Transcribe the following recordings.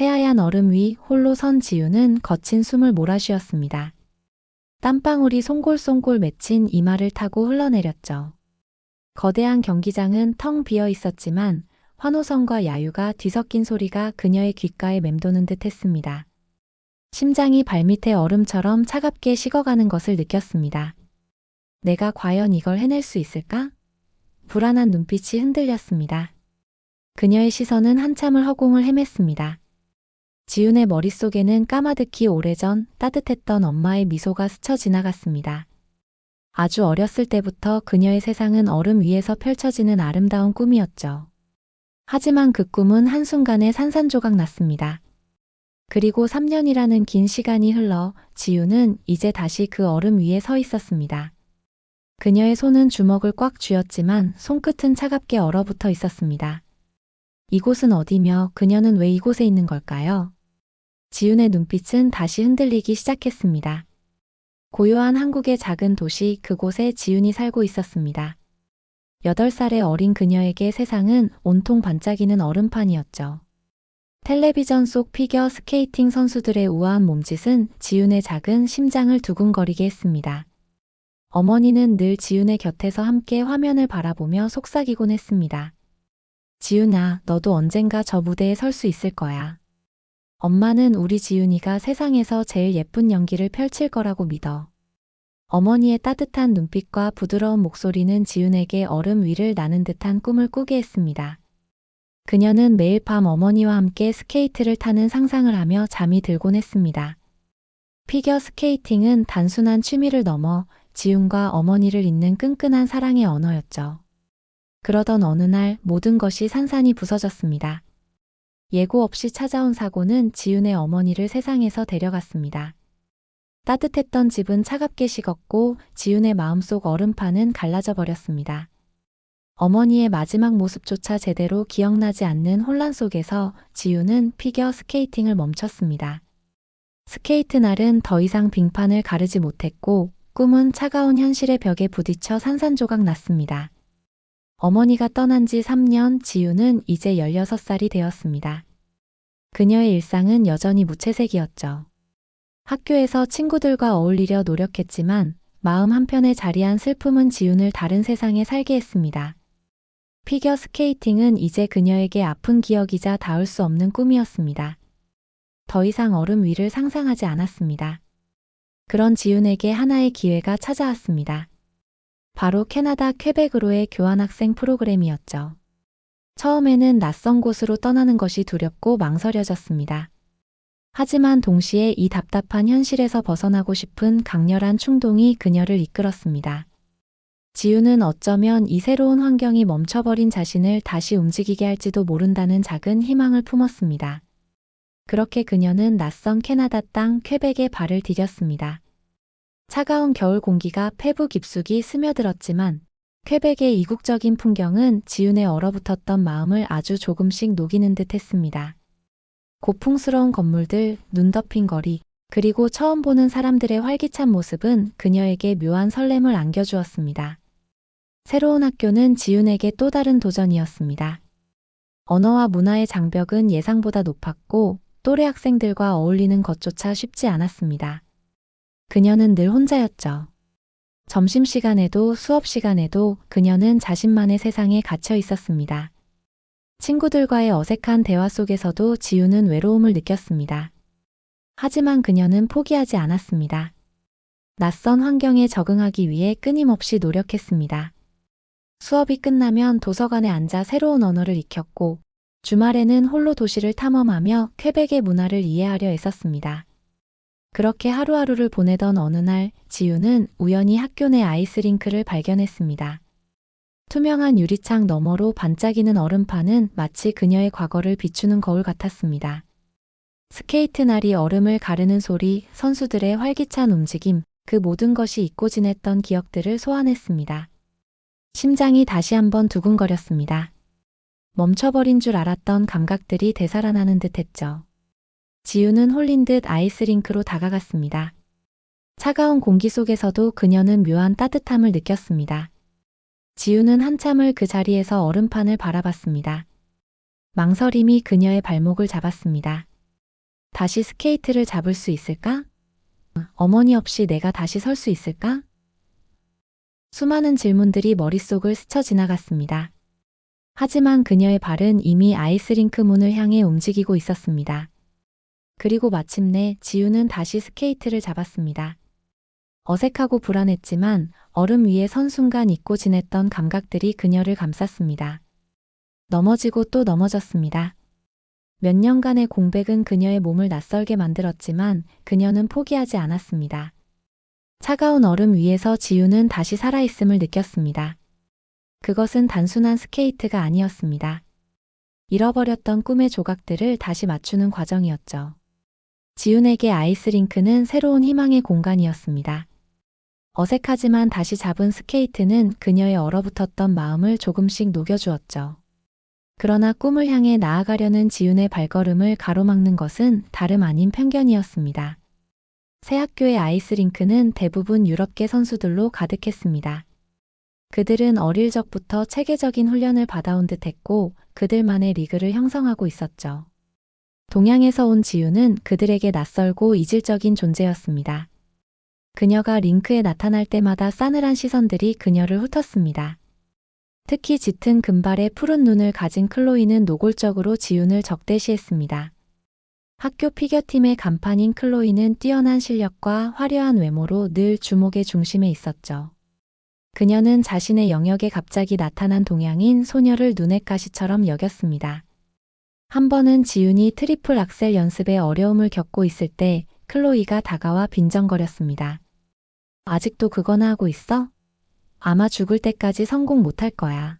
새하얀 얼음 위 홀로 선 지우는 거친 숨을 몰아쉬었습니다. 땀방울이 송골송골 맺힌 이마를 타고 흘러내렸죠. 거대한 경기장은 텅 비어 있었지만 환호성과 야유가 뒤섞인 소리가 그녀의 귓가에 맴도는 듯 했습니다. 심장이 발밑에 얼음처럼 차갑게 식어가는 것을 느꼈습니다. 내가 과연 이걸 해낼 수 있을까? 불안한 눈빛이 흔들렸습니다. 그녀의 시선은 한참을 허공을 헤맸습니다. 지훈의 머릿속에는 까마득히 오래전 따뜻했던 엄마의 미소가 스쳐 지나갔습니다. 아주 어렸을 때부터 그녀의 세상은 얼음 위에서 펼쳐지는 아름다운 꿈이었죠. 하지만 그 꿈은 한순간에 산산조각 났습니다. 그리고 3년이라는 긴 시간이 흘러 지훈은 이제 다시 그 얼음 위에 서 있었습니다. 그녀의 손은 주먹을 꽉 쥐었지만 손끝은 차갑게 얼어붙어 있었습니다. 이곳은 어디며 그녀는 왜 이곳에 있는 걸까요? 지훈의 눈빛은 다시 흔들리기 시작했습니다. 고요한 한국의 작은 도시 그곳에 지훈이 살고 있었습니다. 8살의 어린 그녀에게 세상은 온통 반짝이는 얼음판이었죠. 텔레비전 속 피겨 스케이팅 선수들의 우아한 몸짓은 지훈의 작은 심장을 두근거리게 했습니다. 어머니는 늘 지훈의 곁에서 함께 화면을 바라보며 속삭이곤 했습니다. 지훈아, 너도 언젠가 저 무대에 설 수 있을 거야. 엄마는 우리 지훈이가 세상에서 제일 예쁜 연기를 펼칠 거라고 믿어. 어머니의 따뜻한 눈빛과 부드러운 목소리는 지훈에게 얼음 위를 나는 듯한 꿈을 꾸게 했습니다. 그녀는 매일 밤 어머니와 함께 스케이트를 타는 상상을 하며 잠이 들곤 했습니다. 피겨 스케이팅은 단순한 취미를 넘어 지훈과 어머니를 잇는 끈끈한 사랑의 언어였죠. 그러던 어느 날 모든 것이 산산이 부서졌습니다. 예고 없이 찾아온 사고는 지훈의 어머니를 세상에서 데려갔습니다. 따뜻했던 집은 차갑게 식었고 지훈의 마음속 얼음판은 갈라져 버렸습니다. 어머니의 마지막 모습조차 제대로 기억나지 않는 혼란 속에서 지훈은 피겨 스케이팅을 멈췄습니다. 스케이트 날은 더 이상 빙판을 가르지 못했고 꿈은 차가운 현실의 벽에 부딪혀 산산조각 났습니다. 어머니가 떠난 지 3년, 지훈은 이제 16살이 되었습니다. 그녀의 일상은 여전히 무채색이었죠. 학교에서 친구들과 어울리려 노력했지만 마음 한편에 자리한 슬픔은 지훈을 다른 세상에 살게 했습니다. 피겨 스케이팅은 이제 그녀에게 아픈 기억이자 닿을 수 없는 꿈이었습니다. 더 이상 얼음 위를 상상하지 않았습니다. 그런 지훈에게 하나의 기회가 찾아왔습니다. 바로 캐나다 퀘벡으로의 교환학생 프로그램이었죠. 처음에는 낯선 곳으로 떠나는 것이 두렵고 망설여졌습니다. 하지만 동시에 이 답답한 현실에서 벗어나고 싶은 강렬한 충동이 그녀를 이끌었습니다. 지훈은 어쩌면 이 새로운 환경이 멈춰버린 자신을 다시 움직이게 할지도 모른다는 작은 희망을 품었습니다. 그렇게 그녀는 낯선 캐나다 땅 퀘벡에 발을 디뎠습니다. 차가운 겨울 공기가 폐부 깊숙이 스며들었지만 퀘벡의 이국적인 풍경은 지훈의 얼어붙었던 마음을 아주 조금씩 녹이는 듯 했습니다. 고풍스러운 건물들, 눈 덮인 거리, 그리고 처음 보는 사람들의 활기찬 모습은 그녀에게 묘한 설렘을 안겨주었습니다. 새로운 학교는 지훈에게 또 다른 도전이었습니다. 언어와 문화의 장벽은 예상보다 높았고 또래 학생들과 어울리는 것조차 쉽지 않았습니다. 그녀는 늘 혼자였죠. 점심시간에도 수업 시간에도 그녀는 자신만의 세상에 갇혀 있었습니다. 친구들과의 어색한 대화 속에서도 지훈은 외로움을 느꼈습니다. 하지만 그녀는 포기하지 않았습니다. 낯선 환경에 적응하기 위해 끊임없이 노력했습니다. 수업이 끝나면 도서관에 앉아 새로운 언어를 익혔고 주말에는 홀로 도시를 탐험하며 퀘벡의 문화를 이해하려 애썼습니다. 그렇게 하루하루를 보내던 어느 날 지훈은 우연히 학교 내 아이스링크를 발견했습니다. 투명한 유리창 너머로 반짝이는 얼음판은 마치 그녀의 과거를 비추는 거울 같았습니다. 스케이트 날이 얼음을 가르는 소리, 선수들의 활기찬 움직임, 그 모든 것이 잊고 지냈던 기억들을 소환했습니다. 심장이 다시 한번 두근거렸습니다. 멈춰버린 줄 알았던 감각들이 되살아나는 듯 했죠. 지훈은 홀린 듯 아이스링크로 다가갔습니다. 차가운 공기 속에서도 그녀는 묘한 따뜻함을 느꼈습니다. 지훈은 한참을 그 자리에서 얼음판을 바라봤습니다. 망설임이 그녀의 발목을 잡았습니다. 다시 스케이트를 잡을 수 있을까? 어머니 없이 내가 다시 설 수 있을까? 수많은 질문들이 머릿속을 스쳐 지나갔습니다. 하지만 그녀의 발은 이미 아이스링크 문을 향해 움직이고 있었습니다. 그리고 마침내 지우는 다시 스케이트를 잡았습니다. 어색하고 불안했지만 얼음 위에 선 순간 잊고 지냈던 감각들이 그녀를 감쌌습니다. 넘어지고 또 넘어졌습니다. 몇 년간의 공백은 그녀의 몸을 낯설게 만들었지만 그녀는 포기하지 않았습니다. 차가운 얼음 위에서 지우는 다시 살아있음을 느꼈습니다. 그것은 단순한 스케이트가 아니었습니다. 잃어버렸던 꿈의 조각들을 다시 맞추는 과정이었죠. 지훈에게 아이스링크는 새로운 희망의 공간이었습니다. 어색하지만 다시 잡은 스케이트는 그녀의 얼어붙었던 마음을 조금씩 녹여주었죠. 그러나 꿈을 향해 나아가려는 지훈의 발걸음을 가로막는 것은 다름 아닌 편견이었습니다. 새 학교의 아이스링크는 대부분 유럽계 선수들로 가득했습니다. 그들은 어릴 적부터 체계적인 훈련을 받아온 듯했고 그들만의 리그를 형성하고 있었죠. 동양에서 온 지훈은 그들에게 낯설고 이질적인 존재였습니다. 그녀가 링크에 나타날 때마다 싸늘한 시선들이 그녀를 훑었습니다. 특히 짙은 금발의 푸른 눈을 가진 클로이는 노골적으로 지훈을 적대시했습니다. 학교 피겨팀의 간판인 클로이는 뛰어난 실력과 화려한 외모로 늘 주목의 중심에 있었죠. 그녀는 자신의 영역에 갑자기 나타난 동양인 소녀를 눈엣 가시처럼 여겼습니다. 한 번은 지훈이 트리플 악셀 연습에 어려움을 겪고 있을 때 클로이가 다가와 빈정거렸습니다. 아직도 그거나 하고 있어? 아마 죽을 때까지 성공 못할 거야.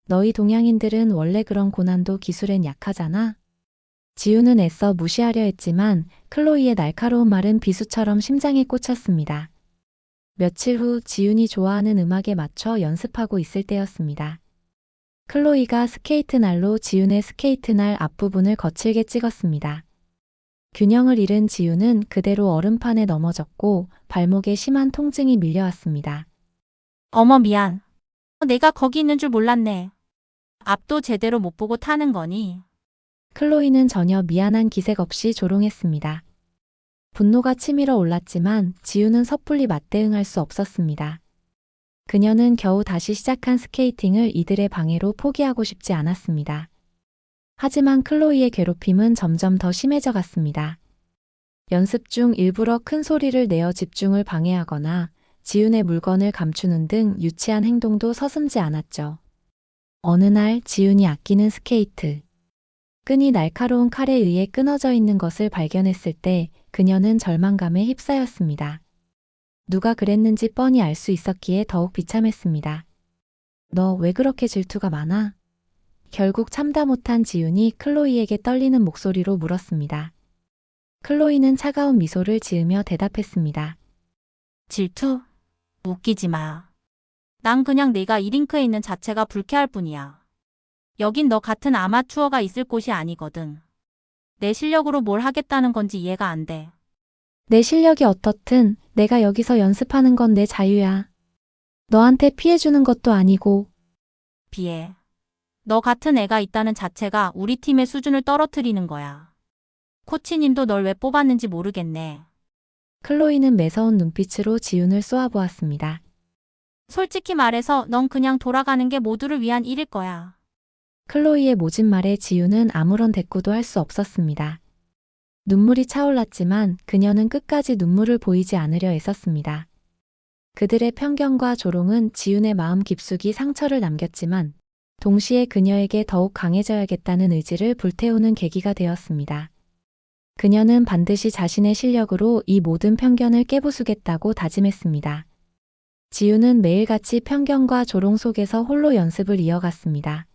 너희 동양인들은 원래 그런 고난도 기술엔 약하잖아. 지훈은 애써 무시하려 했지만 클로이의 날카로운 말은 비수처럼 심장에 꽂혔습니다. 며칠 후 지훈이 좋아하는 음악에 맞춰 연습하고 있을 때였습니다. 클로이가 스케이트 날로 지훈의 스케이트 날 앞부분을 거칠게 찍었습니다. 균형을 잃은 지훈은 그대로 얼음판에 넘어졌고 발목에 심한 통증이 밀려왔습니다. 어머 미안. 내가 거기 있는 줄 몰랐네. 앞도 제대로 못 보고 타는 거니? 클로이는 전혀 미안한 기색 없이 조롱했습니다. 분노가 치밀어 올랐지만 지훈은 섣불리 맞대응할 수 없었습니다. 그녀는 겨우 다시 시작한 스케이팅을 이들의 방해로 포기하고 싶지 않았습니다. 하지만 클로이의 괴롭힘은 점점 더 심해져 갔습니다. 연습 중 일부러 큰 소리를 내어 집중을 방해하거나 지훈의 물건을 감추는 등 유치한 행동도 서슴지 않았죠. 어느 날 지훈이 아끼는 스케이트. 끈이 날카로운 칼에 의해 끊어져 있는 것을 발견했을 때 그녀는 절망감에 휩싸였습니다. 누가 그랬는지 뻔히 알 수 있었기에 더욱 비참했습니다. 너 왜 그렇게 질투가 많아? 결국 참다 못한 지훈이 클로이에게 떨리는 목소리로 물었습니다. 클로이는 차가운 미소를 지으며 대답했습니다. 질투? 웃기지 마. 난 그냥 내가 이 링크에 있는 자체가 불쾌할 뿐이야. 여긴 너 같은 아마추어가 있을 곳이 아니거든. 내 실력으로 뭘 하겠다는 건지 이해가 안 돼. 내 실력이 어떻든 내가 여기서 연습하는 건 내 자유야. 너한테 피해주는 것도 아니고. 비해. 너 같은 애가 있다는 자체가 우리 팀의 수준을 떨어뜨리는 거야. 코치님도 널 왜 뽑았는지 모르겠네. 클로이는 매서운 눈빛으로 지훈을 쏘아보았습니다. 솔직히 말해서 넌 그냥 돌아가는 게 모두를 위한 일일 거야. 클로이의 모진 말에 지훈은 아무런 대꾸도 할 수 없었습니다. 눈물이 차올랐지만 그녀는 끝까지 눈물을 보이지 않으려 애썼습니다. 그들의 편견과 조롱은 지훈의 마음 깊숙이 상처를 남겼지만 동시에 그녀에게 더욱 강해져야겠다는 의지를 불태우는 계기가 되었습니다. 그녀는 반드시 자신의 실력으로 이 모든 편견을 깨부수겠다고 다짐했습니다. 지훈은 매일같이 편견과 조롱 속에서 홀로 연습을 이어갔습니다.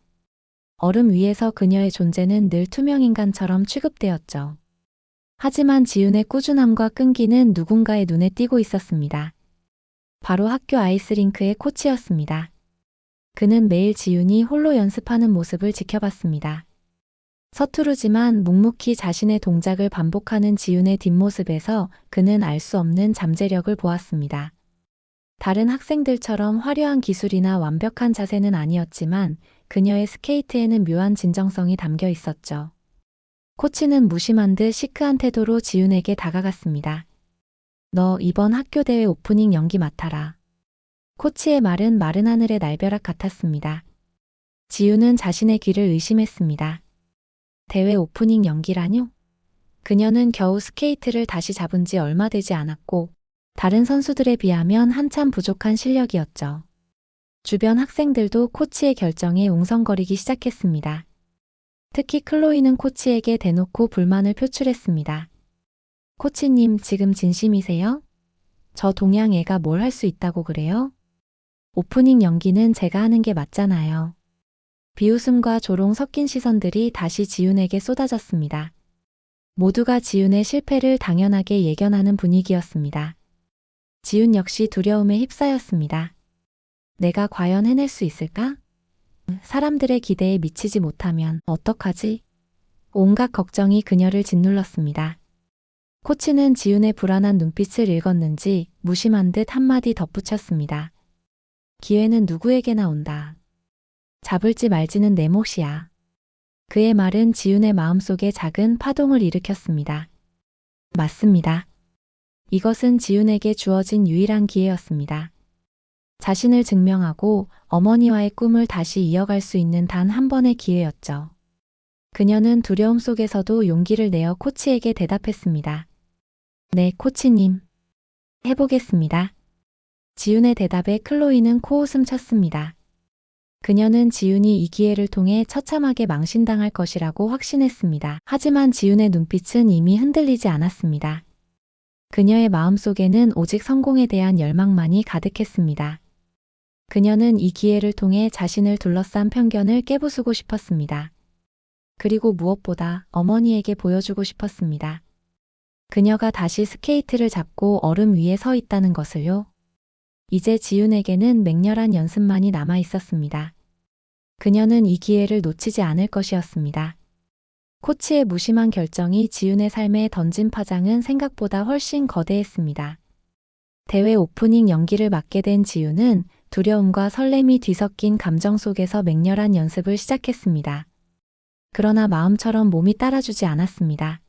얼음 위에서 그녀의 존재는 늘 투명인간처럼 취급되었죠. 하지만 지훈의 꾸준함과 끈기는 누군가의 눈에 띄고 있었습니다. 바로 학교 아이스링크의 코치였습니다. 그는 매일 지훈이 홀로 연습하는 모습을 지켜봤습니다. 서투르지만 묵묵히 자신의 동작을 반복하는 지훈의 뒷모습에서 그는 알 수 없는 잠재력을 보았습니다. 다른 학생들처럼 화려한 기술이나 완벽한 자세는 아니었지만 그녀의 스케이트에는 묘한 진정성이 담겨 있었죠. 코치는 무심한 듯 시크한 태도로 지윤에게 다가갔습니다. 너 이번 학교 대회 오프닝 연기 맡아라. 코치의 말은 마른 하늘의 날벼락 같았습니다. 지윤은 자신의 귀를 의심했습니다. 대회 오프닝 연기라뇨? 그녀는 겨우 스케이트를 다시 잡은 지 얼마 되지 않았고 다른 선수들에 비하면 한참 부족한 실력이었죠. 주변 학생들도 코치의 결정에 웅성거리기 시작했습니다. 특히 클로이는 코치에게 대놓고 불만을 표출했습니다. 코치님, 지금 진심이세요? 저 동양 애가 뭘 할 수 있다고 그래요? 오프닝 연기는 제가 하는 게 맞잖아요. 비웃음과 조롱 섞인 시선들이 다시 지윤에게 쏟아졌습니다. 모두가 지윤의 실패를 당연하게 예견하는 분위기였습니다. 지윤 역시 두려움에 휩싸였습니다. 내가 과연 해낼 수 있을까? 사람들의 기대에 미치지 못하면 어떡하지? 온갖 걱정이 그녀를 짓눌렀습니다. 코치는 지윤의 불안한 눈빛을 읽었는지 무심한 듯 한마디 덧붙였습니다. 기회는 누구에게나 온다. 잡을지 말지는 내 몫이야. 그의 말은 지윤의 마음속에 작은 파동을 일으켰습니다. 맞습니다. 이것은 지윤에게 주어진 유일한 기회였습니다. 자신을 증명하고 어머니와의 꿈을 다시 이어갈 수 있는 단 한 번의 기회였죠. 그녀는 두려움 속에서도 용기를 내어 코치에게 대답했습니다. 네, 코치님. 해보겠습니다. 지윤의 대답에 클로이는 코웃음 쳤습니다. 그녀는 지윤이 이 기회를 통해 처참하게 망신당할 것이라고 확신했습니다. 하지만 지윤의 눈빛은 이미 흔들리지 않았습니다. 그녀의 마음속에는 오직 성공에 대한 열망만이 가득했습니다. 그녀는 이 기회를 통해 자신을 둘러싼 편견을 깨부수고 싶었습니다. 그리고 무엇보다 어머니에게 보여주고 싶었습니다. 그녀가 다시 스케이트를 잡고 얼음 위에 서 있다는 것을요. 이제 지윤에게는 맹렬한 연습만이 남아 있었습니다. 그녀는 이 기회를 놓치지 않을 것이었습니다. 코치의 무심한 결정이 지윤의 삶에 던진 파장은 생각보다 훨씬 거대했습니다. 대회 오프닝 연기를 맡게 된 지윤은 두려움과 설렘이 뒤섞인 감정 속에서 맹렬한 연습을 시작했습니다. 그러나 마음처럼 몸이 따라주지 않았습니다.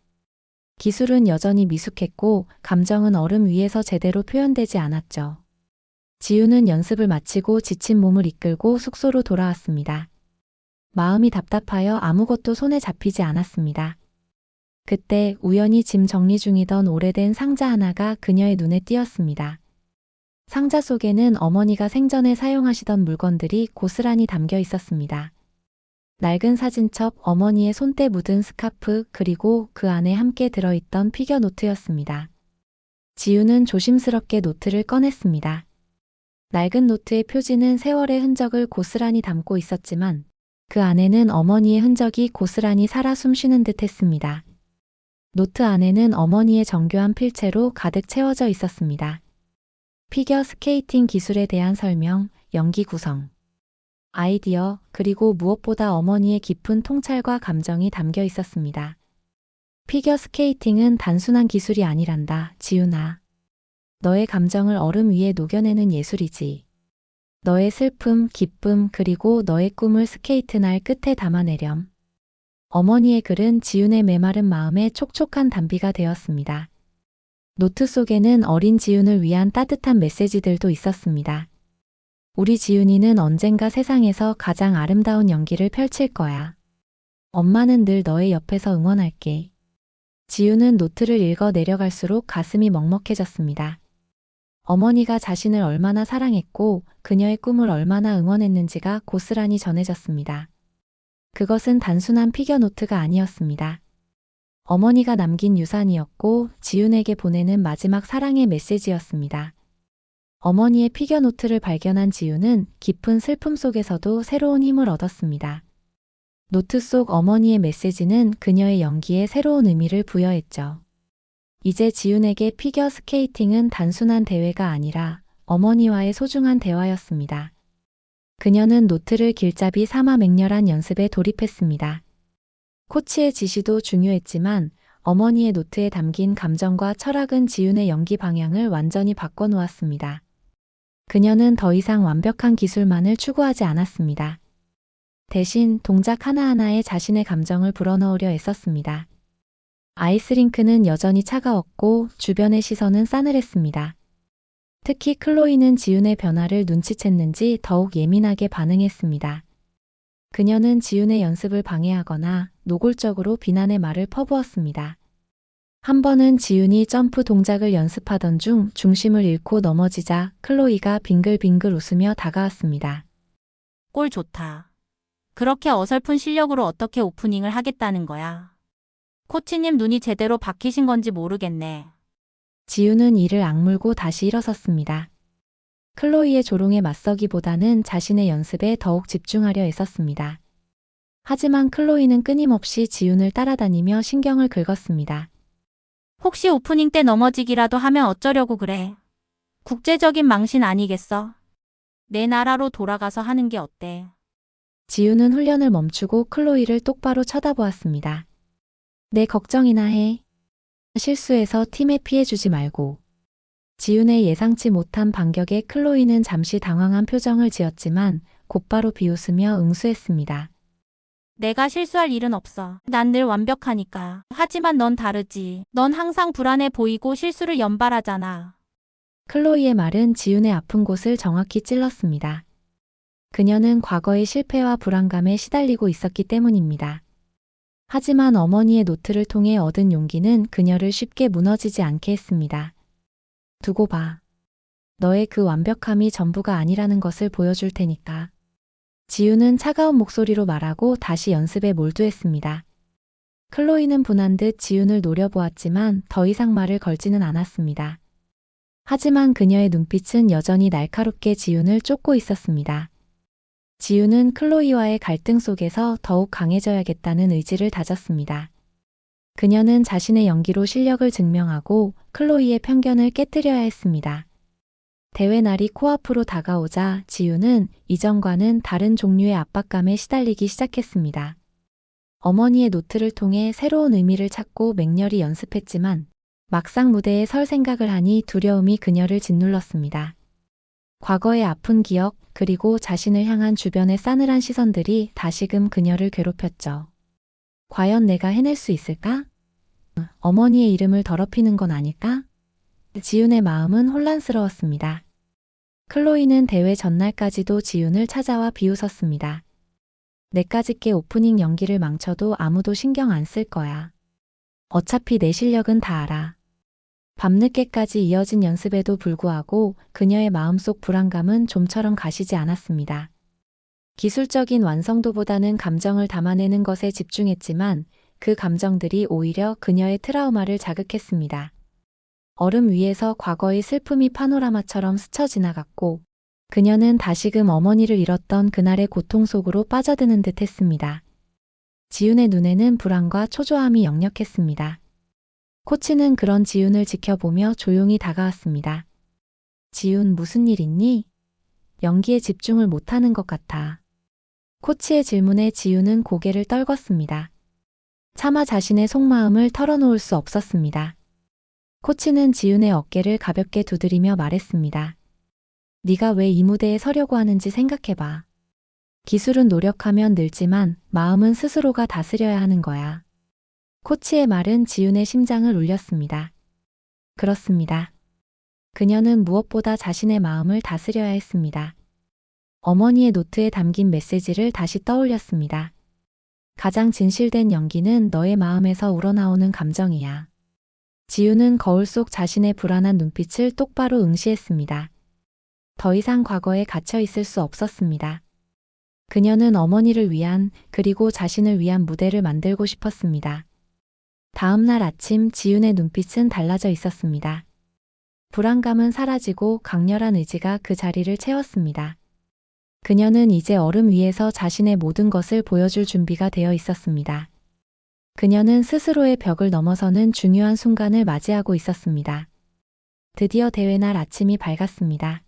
기술은 여전히 미숙했고 감정은 얼음 위에서 제대로 표현되지 않았죠. 지윤은 연습을 마치고 지친 몸을 이끌고 숙소로 돌아왔습니다. 마음이 답답하여 아무것도 손에 잡히지 않았습니다. 그때 우연히 짐 정리 중이던 오래된 상자 하나가 그녀의 눈에 띄었습니다. 상자 속에는 어머니가 생전에 사용하시던 물건들이 고스란히 담겨 있었습니다. 낡은 사진첩, 어머니의 손때 묻은 스카프, 그리고 그 안에 함께 들어있던 피겨 노트였습니다. 지윤은 조심스럽게 노트를 꺼냈습니다. 낡은 노트의 표지는 세월의 흔적을 고스란히 담고 있었지만 그 안에는 어머니의 흔적이 고스란히 살아 숨쉬는 듯 했습니다. 노트 안에는 어머니의 정교한 필체로 가득 채워져 있었습니다. 피겨 스케이팅 기술에 대한 설명, 연기 구성, 아이디어, 그리고 무엇보다 어머니의 깊은 통찰과 감정이 담겨 있었습니다. 피겨 스케이팅은 단순한 기술이 아니란다, 지윤아. 너의 감정을 얼음 위에 녹여내는 예술이지. 너의 슬픔, 기쁨, 그리고 너의 꿈을 스케이트 날 끝에 담아내렴. 어머니의 글은 지윤의 메마른 마음에 촉촉한 단비가 되었습니다. 노트 속에는 어린 지윤을 위한 따뜻한 메시지들도 있었습니다. 우리 지윤이는 언젠가 세상에서 가장 아름다운 연기를 펼칠 거야. 엄마는 늘 너의 옆에서 응원할게. 지윤은 노트를 읽어 내려갈수록 가슴이 먹먹해졌습니다. 어머니가 자신을 얼마나 사랑했고 그녀의 꿈을 얼마나 응원했는지가 고스란히 전해졌습니다. 그것은 단순한 피겨 노트가 아니었습니다. 어머니가 남긴 유산이었고 지윤에게 보내는 마지막 사랑의 메시지였습니다. 어머니의 피겨 노트를 발견한 지윤은 깊은 슬픔 속에서도 새로운 힘을 얻었습니다. 노트 속 어머니의 메시지는 그녀의 연기에 새로운 의미를 부여했죠. 이제 지윤에게 피겨 스케이팅은 단순한 대회가 아니라 어머니와의 소중한 대화였습니다. 그녀는 노트를 길잡이 삼아 맹렬한 연습에 돌입했습니다. 코치의 지시도 중요했지만 어머니의 노트에 담긴 감정과 철학은 지윤의 연기 방향을 완전히 바꿔놓았습니다. 그녀는 더 이상 완벽한 기술만을 추구하지 않았습니다. 대신 동작 하나하나에 자신의 감정을 불어넣으려 애썼습니다. 아이스링크는 여전히 차가웠고 주변의 시선은 싸늘했습니다. 특히 클로이는 지윤의 변화를 눈치챘는지 더욱 예민하게 반응했습니다. 그녀는 지윤의 연습을 방해하거나 노골적으로 비난의 말을 퍼부었습니다. 한 번은 지윤이 점프 동작을 연습하던 중 중심을 잃고 넘어지자 클로이가 빙글빙글 웃으며 다가왔습니다. 꼴 좋다. 그렇게 어설픈 실력으로 어떻게 오프닝을 하겠다는 거야. 코치님 눈이 제대로 박히신 건지 모르겠네. 지윤은 이를 악물고 다시 일어섰습니다. 클로이의 조롱에 맞서기보다는 자신의 연습에 더욱 집중하려 애썼습니다. 하지만 클로이는 끊임없이 지윤을 따라다니며 신경을 긁었습니다. 혹시 오프닝 때 넘어지기라도 하면 어쩌려고 그래. 국제적인 망신 아니겠어? 내 나라로 돌아가서 하는 게 어때? 지윤은 훈련을 멈추고 클로이를 똑바로 쳐다보았습니다. 내 걱정이나 해. 실수해서 팀에 피해주지 말고. 지윤의 예상치 못한 반격에 클로이는 잠시 당황한 표정을 지었지만 곧바로 비웃으며 응수했습니다. 내가 실수할 일은 없어. 난 늘 완벽하니까. 하지만 넌 다르지. 넌 항상 불안해 보이고 실수를 연발하잖아. 클로이의 말은 지윤의 아픈 곳을 정확히 찔렀습니다. 그녀는 과거의 실패와 불안감에 시달리고 있었기 때문입니다. 하지만 어머니의 노트를 통해 얻은 용기는 그녀를 쉽게 무너지지 않게 했습니다. 두고 봐. 너의 그 완벽함이 전부가 아니라는 것을 보여줄 테니까. 지윤은 차가운 목소리로 말하고 다시 연습에 몰두했습니다. 클로이는 분한 듯 지윤을 노려보았지만 더 이상 말을 걸지는 않았습니다. 하지만 그녀의 눈빛은 여전히 날카롭게 지윤을 쫓고 있었습니다. 지윤은 클로이와의 갈등 속에서 더욱 강해져야겠다는 의지를 다졌습니다. 그녀는 자신의 연기로 실력을 증명하고 클로이의 편견을 깨뜨려야 했습니다. 대회 날이 코앞으로 다가오자 지윤은 이전과는 다른 종류의 압박감에 시달리기 시작했습니다. 어머니의 노트를 통해 새로운 의미를 찾고 맹렬히 연습했지만 막상 무대에 설 생각을 하니 두려움이 그녀를 짓눌렀습니다. 과거의 아픈 기억 그리고 자신을 향한 주변의 싸늘한 시선들이 다시금 그녀를 괴롭혔죠. 과연 내가 해낼 수 있을까? 어머니의 이름을 더럽히는 건 아닐까? 지윤의 마음은 혼란스러웠습니다. 클로이는 대회 전날까지도 지윤을 찾아와 비웃었습니다. 내까짓게 오프닝 연기를 망쳐도 아무도 신경 안 쓸 거야. 어차피 내 실력은 다 알아. 밤늦게까지 이어진 연습에도 불구하고 그녀의 마음속 불안감은 좀처럼 가시지 않았습니다. 기술적인 완성도보다는 감정을 담아내는 것에 집중했지만 그 감정들이 오히려 그녀의 트라우마를 자극했습니다. 얼음 위에서 과거의 슬픔이 파노라마처럼 스쳐 지나갔고 그녀는 다시금 어머니를 잃었던 그날의 고통 속으로 빠져드는 듯 했습니다. 지윤의 눈에는 불안과 초조함이 역력했습니다. 코치는 그런 지윤을 지켜보며 조용히 다가왔습니다. 지윤 무슨 일 있니? 연기에 집중을 못하는 것 같아. 코치의 질문에 지윤은 고개를 떨궜습니다. 차마 자신의 속마음을 털어놓을 수 없었습니다. 코치는 지윤의 어깨를 가볍게 두드리며 말했습니다. 네가 왜 이 무대에 서려고 하는지 생각해봐. 기술은 노력하면 늘지만 마음은 스스로가 다스려야 하는 거야. 코치의 말은 지윤의 심장을 울렸습니다. 그렇습니다. 그녀는 무엇보다 자신의 마음을 다스려야 했습니다. 어머니의 노트에 담긴 메시지를 다시 떠올렸습니다. 가장 진실된 연기는 너의 마음에서 우러나오는 감정이야. 지윤은 거울 속 자신의 불안한 눈빛을 똑바로 응시했습니다. 더 이상 과거에 갇혀 있을 수 없었습니다. 그녀는 어머니를 위한 그리고 자신을 위한 무대를 만들고 싶었습니다. 다음 날 아침 지윤의 눈빛은 달라져 있었습니다. 불안감은 사라지고 강렬한 의지가 그 자리를 채웠습니다. 그녀는 이제 얼음 위에서 자신의 모든 것을 보여줄 준비가 되어 있었습니다. 그녀는 스스로의 벽을 넘어서는 중요한 순간을 맞이하고 있었습니다. 드디어 대회 날 아침이 밝았습니다.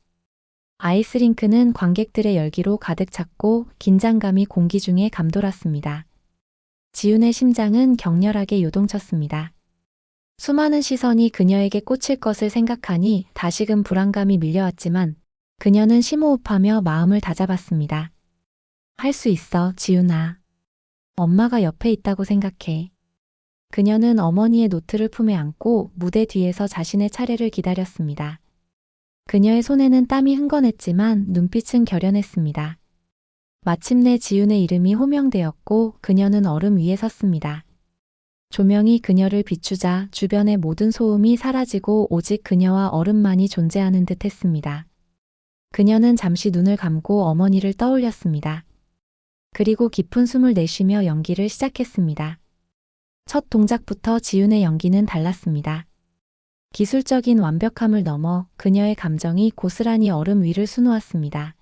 아이스링크는 관객들의 열기로 가득 찼고 긴장감이 공기 중에 감돌았습니다. 지윤의 심장은 격렬하게 요동쳤습니다. 수많은 시선이 그녀에게 꽂힐 것을 생각하니 다시금 불안감이 밀려왔지만 그녀는 심호흡하며 마음을 다잡았습니다. 할 수 있어, 지윤아. 엄마가 옆에 있다고 생각해. 그녀는 어머니의 노트를 품에 안고 무대 뒤에서 자신의 차례를 기다렸습니다. 그녀의 손에는 땀이 흥건했지만 눈빛은 결연했습니다. 마침내 지윤의 이름이 호명되었고 그녀는 얼음 위에 섰습니다. 조명이 그녀를 비추자 주변의 모든 소음이 사라지고 오직 그녀와 얼음만이 존재하는 듯 했습니다. 그녀는 잠시 눈을 감고 어머니를 떠올렸습니다. 그리고 깊은 숨을 내쉬며 연기를 시작했습니다. 첫 동작부터 지윤의 연기는 달랐습니다. 기술적인 완벽함을 넘어 그녀의 감정이 고스란히 얼음 위를 수놓았습니다.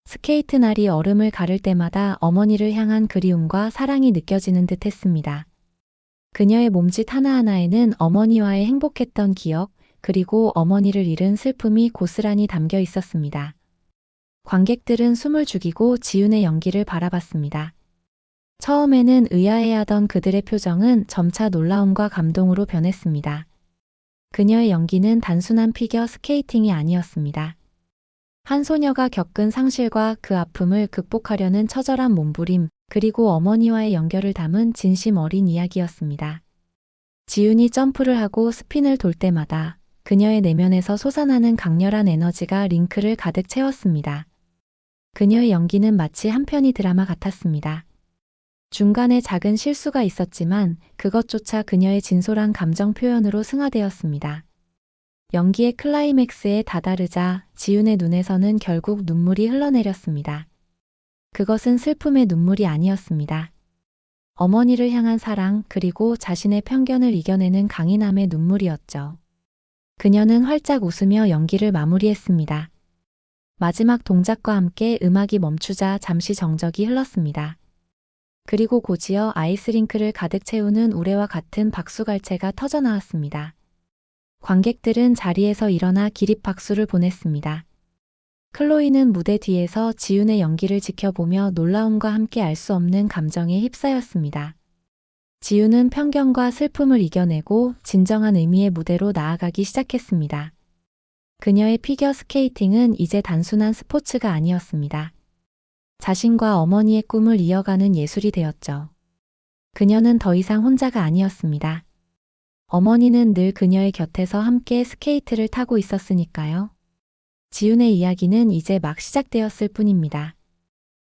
스케이트 날이 얼음을 가를 때마다 어머니를 향한 그리움과 사랑이 느껴지는 듯 했습니다. 그녀의 몸짓 하나하나에는 어머니와의 행복했던 기억, 그리고 어머니를 잃은 슬픔이 고스란히 담겨 있었습니다. 관객들은 숨을 죽이고 지윤의 연기를 바라봤습니다. 처음에는 의아해하던 그들의 표정은 점차 놀라움과 감동으로 변했습니다. 그녀의 연기는 단순한 피겨 스케이팅이 아니었습니다. 한 소녀가 겪은 상실과 그 아픔을 극복하려는 처절한 몸부림, 그리고 어머니와의 연결을 담은 진심 어린 이야기였습니다. 지윤이 점프를 하고 스핀을 돌 때마다 그녀의 내면에서 솟아나는 강렬한 에너지가 링크를 가득 채웠습니다. 그녀의 연기는 마치 한 편의 드라마 같았습니다. 중간에 작은 실수가 있었지만 그것조차 그녀의 진솔한 감정 표현으로 승화되었습니다. 연기의 클라이맥스에 다다르자 지윤의 눈에서는 결국 눈물이 흘러내렸습니다. 그것은 슬픔의 눈물이 아니었습니다. 어머니를 향한 사랑 그리고 자신의 편견을 이겨내는 강인함의 눈물이었죠. 그녀는 활짝 웃으며 연기를 마무리했습니다. 마지막 동작과 함께 음악이 멈추자 잠시 정적이 흘렀습니다. 그리고 곧이어 아이스링크를 가득 채우는 우레와 같은 박수갈채가 터져나왔습니다. 관객들은 자리에서 일어나 기립박수를 보냈습니다. 클로이는 무대 뒤에서 지윤의 연기를 지켜보며 놀라움과 함께 알 수 없는 감정에 휩싸였습니다. 지윤은 편견과 슬픔을 이겨내고 진정한 의미의 무대로 나아가기 시작했습니다. 그녀의 피겨 스케이팅은 이제 단순한 스포츠가 아니었습니다. 자신과 어머니의 꿈을 이어가는 예술이 되었죠. 그녀는 더 이상 혼자가 아니었습니다. 어머니는 늘 그녀의 곁에서 함께 스케이트를 타고 있었으니까요. 지윤의 이야기는 이제 막 시작되었을 뿐입니다.